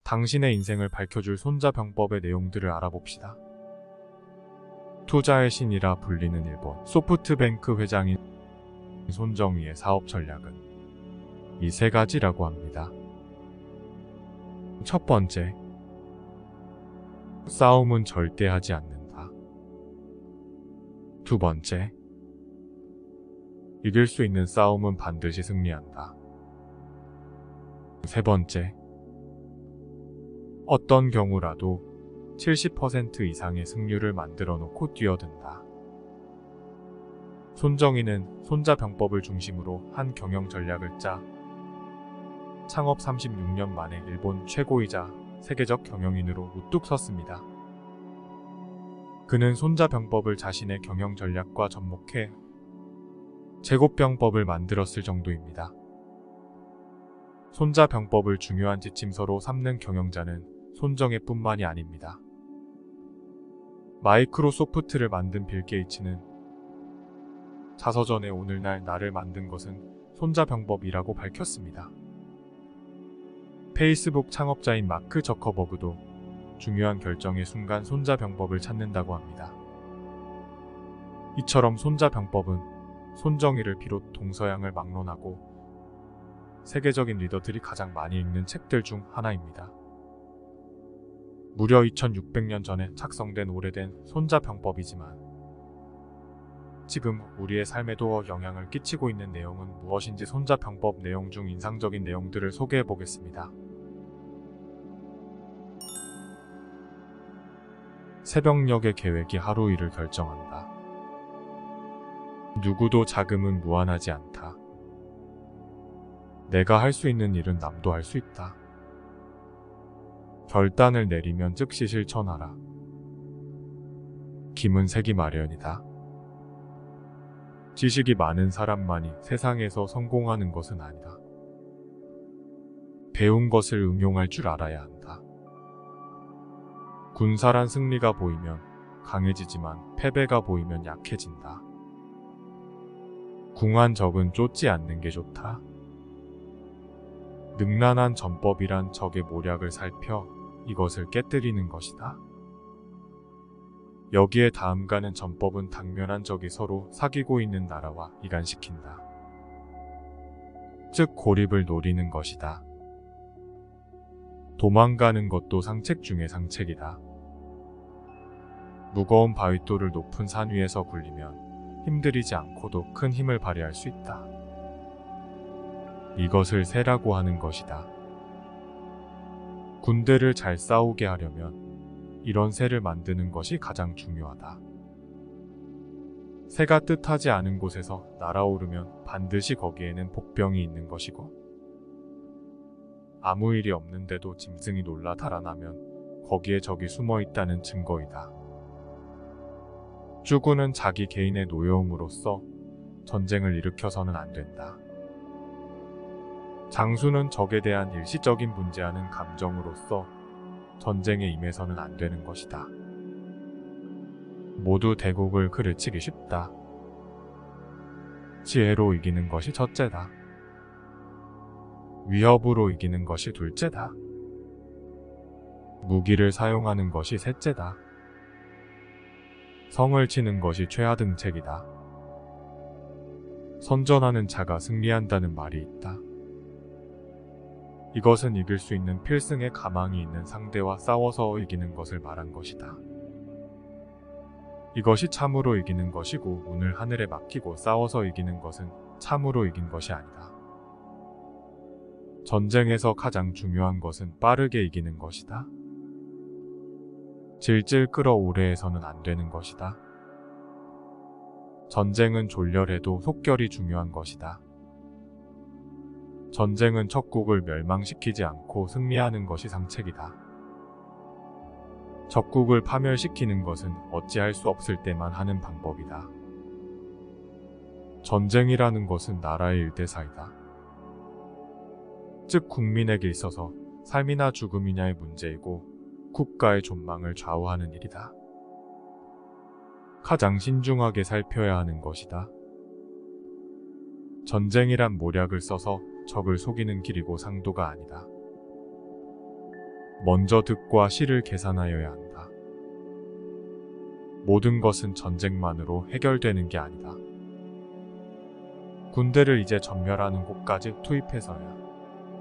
당신의 인생을 밝혀줄 손자병법의 내용들을 알아봅시다. 투자의 신이라 불리는 일본 소프트뱅크 회장인 손정희의 사업 전략은 이 세 가지라고 합니다. 첫 번째, 싸움은 절대 하지 않는다. 두 번째, 이길 수 있는 싸움은 반드시 승리한다. 세 번째, 어떤 경우라도 70% 이상의 승률을 만들어 놓고 뛰어든다. 손정희는 손자병법을 중심으로 한 경영 전략을 짜 창업 36년 만에 일본 최고이자 세계적 경영인으로 우뚝 섰습니다. 그는 손자병법을 자신의 경영 전략과 접목해 제곱병법을 만들었을 정도입니다. 손자병법을 중요한 지침서로 삼는 경영자는 손정희뿐만이 아닙니다. 마이크로소프트를 만든 빌 게이츠는 자서전에 오늘날 나를 만든 것은 손자병법이라고 밝혔습니다. 페이스북 창업자인 마크 저커버그도 중요한 결정의 순간 손자병법을 찾는다고 합니다. 이처럼 손자병법은 손정희를 비롯 동서양을 막론하고 세계적인 리더들이 가장 많이 읽는 책들 중 하나입니다. 무려 2600년 전에 작성된 오래된 손자병법이지만 지금 우리의 삶에도 영향을 끼치고 있는 내용은 무엇인지 손자병법 내용 중 인상적인 내용들을 소개해 보겠습니다. 새벽녘의 계획이 하루 일을 결정한다. 누구도 자금은 무한하지 않다. 내가 할 수 있는 일은 남도 할 수 있다. 결단을 내리면 즉시 실천하라. 김은 새기 마련이다. 지식이 많은 사람만이 세상에서 성공하는 것은 아니다. 배운 것을 응용할 줄 알아야 한다. 군사란 승리가 보이면 강해지지만 패배가 보이면 약해진다. 궁한 적은 쫓지 않는 게 좋다. 능란한 전법이란 적의 모략을 살펴 이것을 깨뜨리는 것이다. 여기에 다음가는 전법은 당면한 적이 서로 사귀고 있는 나라와 이간시킨다. 즉 고립을 노리는 것이다. 도망가는 것도 상책 중의 상책이다. 무거운 바윗돌을 높은 산 위에서 굴리면 힘들이지 않고도 큰 힘을 발휘할 수 있다. 이것을 새라고 하는 것이다. 군대를 잘 싸우게 하려면 이런 새를 만드는 것이 가장 중요하다. 새가 뜻하지 않은 곳에서 날아오르면 반드시 거기에는 복병이 있는 것이고 아무 일이 없는데도 짐승이 놀라 달아나면 거기에 적이 숨어 있다는 증거이다. 주군은 자기 개인의 노여움으로써 전쟁을 일으켜서는 안 된다. 장수는 적에 대한 일시적인 분재하는 감정으로써 전쟁에 임해서는 안 되는 것이다. 모두 대국을 그르치기 쉽다. 지혜로 이기는 것이 첫째다. 위협으로 이기는 것이 둘째다. 무기를 사용하는 것이 셋째다. 성을 치는 것이 최하등책이다. 선전하는 자가 승리한다는 말이 있다. 이것은 이길 수 있는 필승의 가망이 있는 상대와 싸워서 이기는 것을 말한 것이다. 이것이 참으로 이기는 것이고 운을 하늘에 맡기고 싸워서 이기는 것은 참으로 이긴 것이 아니다. 전쟁에서 가장 중요한 것은 빠르게 이기는 것이다. 질질 끌어오래 해서는 안 되는 것이다. 전쟁은 졸렬해도 속결이 중요한 것이다. 전쟁은 적국을 멸망시키지 않고 승리하는 것이 상책이다. 적국을 파멸시키는 것은 어찌할 수 없을 때만 하는 방법이다. 전쟁이라는 것은 나라의 일대사이다. 즉 국민에게 있어서 삶이나 죽음이냐의 문제이고 국가의 존망을 좌우하는 일이다. 가장 신중하게 살펴야 하는 것이다. 전쟁이란 모략을 써서 적을 속이는 길이고 상도가 아니다. 먼저 득과 실을 계산하여야 한다. 모든 것은 전쟁만으로 해결되는 게 아니다. 군대를 이제 전멸하는 곳까지 투입해서야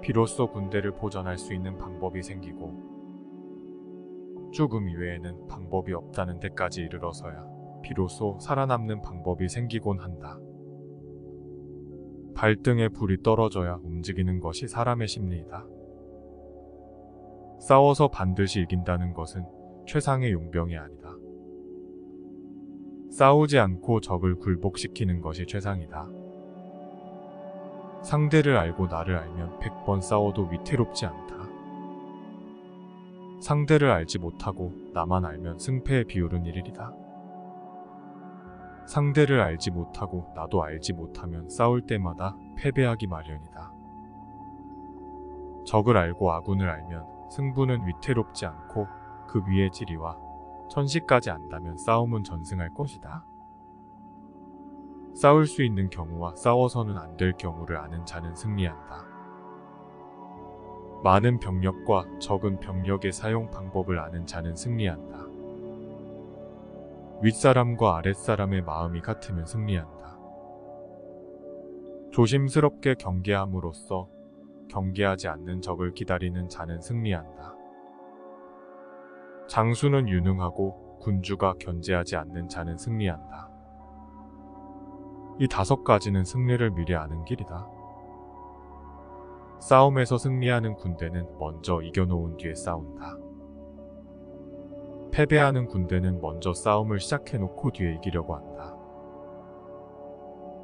비로소 군대를 보전할 수 있는 방법이 생기고, 죽음 이외에는 방법이 없다는 데까지 이르러서야 비로소 살아남는 방법이 생기곤 한다. 발등에 불이 떨어져야 움직이는 것이 사람의 심리이다. 싸워서 반드시 이긴다는 것은 최상의 용병이 아니다. 싸우지 않고 적을 굴복시키는 것이 최상이다. 상대를 알고 나를 알면 100번 싸워도 위태롭지 않다. 상대를 알지 못하고 나만 알면 승패의 비율은 1:1이다. 상대를 알지 못하고 나도 알지 못하면 싸울 때마다 패배하기 마련이다. 적을 알고 아군을 알면 승부는 위태롭지 않고, 그 위에 지리와 천시까지 안다면 싸움은 전승할 것이다. 싸울 수 있는 경우와 싸워서는 안 될 경우를 아는 자는 승리한다. 많은 병력과 적은 병력의 사용 방법을 아는 자는 승리한다. 윗사람과 아랫사람의 마음이 같으면 승리한다. 조심스럽게 경계함으로써 경계하지 않는 적을 기다리는 자는 승리한다. 장수는 유능하고 군주가 견제하지 않는 자는 승리한다. 이 5가지는 승리를 미리 아는 길이다. 싸움에서 승리하는 군대는 먼저 이겨놓은 뒤에 싸운다. 패배하는 군대는 먼저 싸움을 시작해놓고 뒤에 이기려고 한다.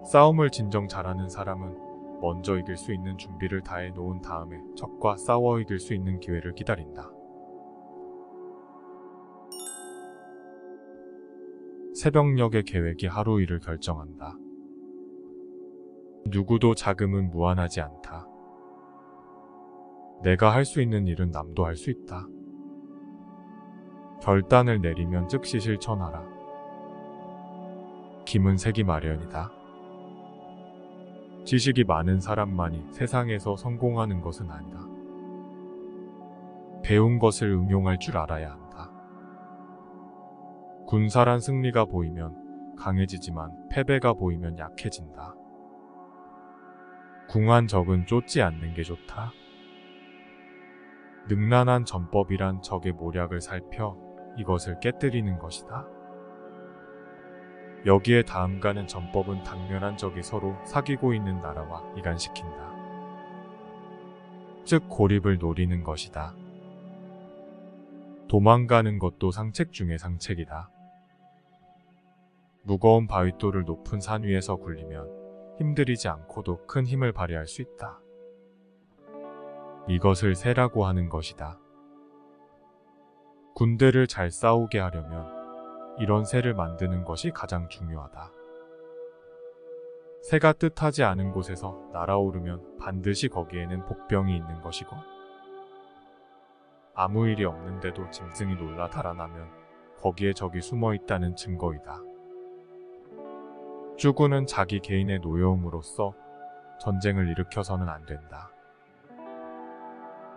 싸움을 진정 잘하는 사람은 먼저 이길 수 있는 준비를 다해 놓은 다음에 적과 싸워 이길 수 있는 기회를 기다린다. 새벽녘의 계획이 하루 일을 결정한다. 누구도 자금은 무한하지 않다. 내가 할 수 있는 일은 남도 할 수 있다. 결단을 내리면 즉시 실천하라. 김은 새기 마련이다. 지식이 많은 사람만이 세상에서 성공하는 것은 아니다. 배운 것을 응용할 줄 알아야 한다. 군사란 승리가 보이면 강해지지만 패배가 보이면 약해진다. 궁한 적은 쫓지 않는 게 좋다. 능란한 전법이란 적의 모략을 살펴 이것을 깨뜨리는 것이다. 여기에 다음가는 전법은 당면한 적이 서로 사귀고 있는 나라와 이간시킨다. 즉 고립을 노리는 것이다. 도망가는 것도 상책 중의 상책이다. 무거운 바윗돌을 높은 산 위에서 굴리면 힘들이지 않고도 큰 힘을 발휘할 수 있다. 이것을 새라고 하는 것이다. 군대를 잘 싸우게 하려면 이런 새를 만드는 것이 가장 중요하다. 새가 뜻하지 않은 곳에서 날아오르면 반드시 거기에는 복병이 있는 것이고, 아무 일이 없는데도 짐승이 놀라 달아나면 거기에 적이 숨어 있다는 증거이다. 주군은 자기 개인의 노여움으로써 전쟁을 일으켜서는 안 된다.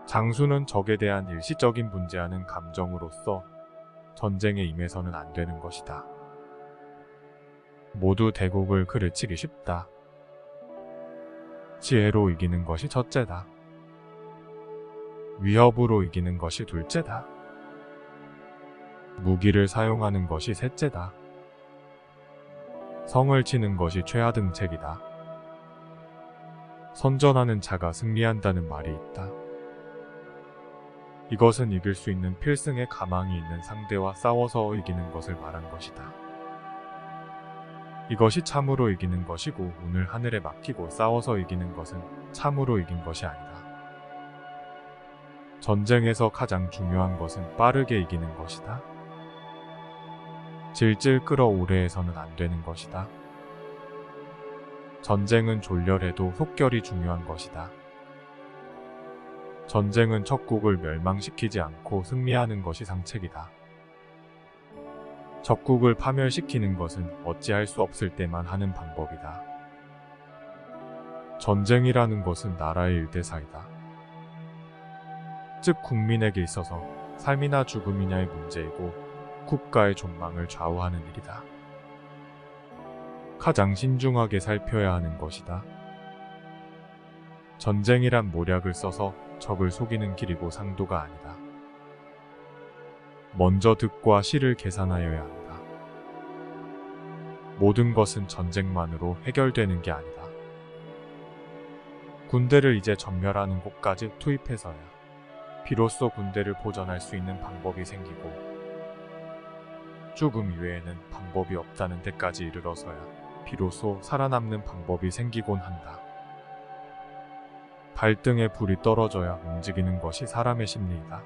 장수는 적에 대한 일시적인 분재하는 감정으로써 전쟁에 임해서는 안 되는 것이다. 모두 대국을 그르치기 쉽다. 지혜로 이기는 것이 첫째다. 위협으로 이기는 것이 둘째다. 무기를 사용하는 것이 셋째다. 성을 치는 것이 최하등책이다. 선전하는 자가 승리한다는 말이 있다. 이것은 이길 수 있는 필승의 가망이 있는 상대와 싸워서 이기는 것을 말한 것이다. 이것이 참으로 이기는 것이고, 운을 하늘에 맡기고 싸워서 이기는 것은 참으로 이긴 것이 아니다. 전쟁에서 가장 중요한 것은 빠르게 이기는 것이다. 질질 끌어오래 해서는 안 되는 것이다. 전쟁은 졸렬해도 속결이 중요한 것이다. 전쟁은 적국을 멸망시키지 않고 승리하는 것이 상책이다. 적국을 파멸시키는 것은 어찌할 수 없을 때만 하는 방법이다. 전쟁이라는 것은 나라의 일대사이다. 즉 국민에게 있어서 삶이나 죽음이냐의 문제이고 국가의 존망을 좌우하는 일이다. 가장 신중하게 살펴야 하는 것이다. 전쟁이란 모략을 써서 적을 속이는 길이고 상도가 아니다. 먼저 득과 실을 계산하여야 한다. 모든 것은 전쟁만으로 해결되는 게 아니다. 군대를 이제 전멸하는 곳까지 투입해서야 비로소 군대를 보전할 수 있는 방법이 생기고 죽음 이외에는 방법이 없다는 데까지 이르러서야 비로소 살아남는 방법이 생기곤 한다. 발등에 불이 떨어져야 움직이는 것이 사람의 심리이다.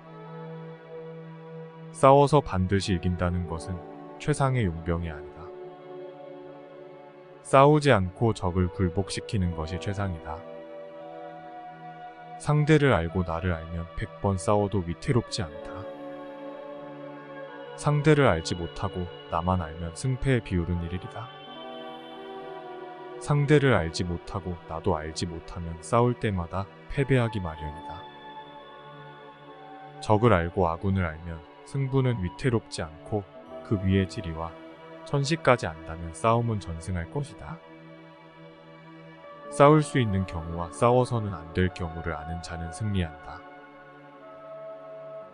싸워서 반드시 이긴다는 것은 최상의 용병이 아니다. 싸우지 않고 적을 굴복시키는 것이 최상이다. 상대를 알고 나를 알면 100번 싸워도 위태롭지 않다. 상대를 알지 못하고 나만 알면 승패의 비율은 1:1이다. 상대를 알지 못하고 나도 알지 못하면 싸울 때마다 패배하기 마련이다. 적을 알고 아군을 알면 승부는 위태롭지 않고 그 위의 지리와 천시까지 안다면 싸움은 전승할 것이다. 싸울 수 있는 경우와 싸워서는 안 될 경우를 아는 자는 승리한다.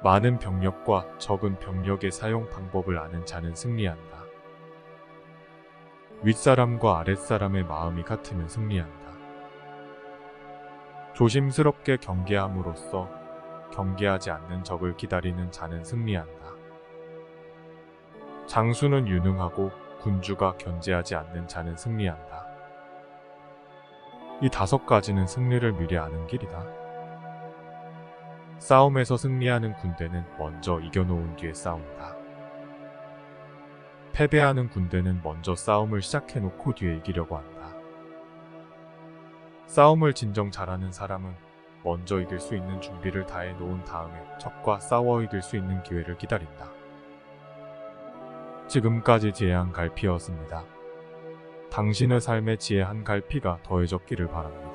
많은 병력과 적은 병력의 사용 방법을 아는 자는 승리한다. 윗사람과 아랫사람의 마음이 같으면 승리한다. 조심스럽게 경계함으로써 경계하지 않는 적을 기다리는 자는 승리한다. 장수는 유능하고 군주가 견제하지 않는 자는 승리한다. 이 5가지는 승리를 미리 아는 길이다. 싸움에서 승리하는 군대는 먼저 이겨놓은 뒤에 싸운다. 패배하는 군대는 먼저 싸움을 시작해놓고 뒤에 이기려고 한다. 싸움을 진정 잘하는 사람은 먼저 이길 수 있는 준비를 다해 놓은 다음에 적과 싸워 이길 수 있는 기회를 기다린다. 지금까지 지혜 한 갈피였습니다. 당신의 삶에 지혜 한 갈피가 더해졌기를 바랍니다.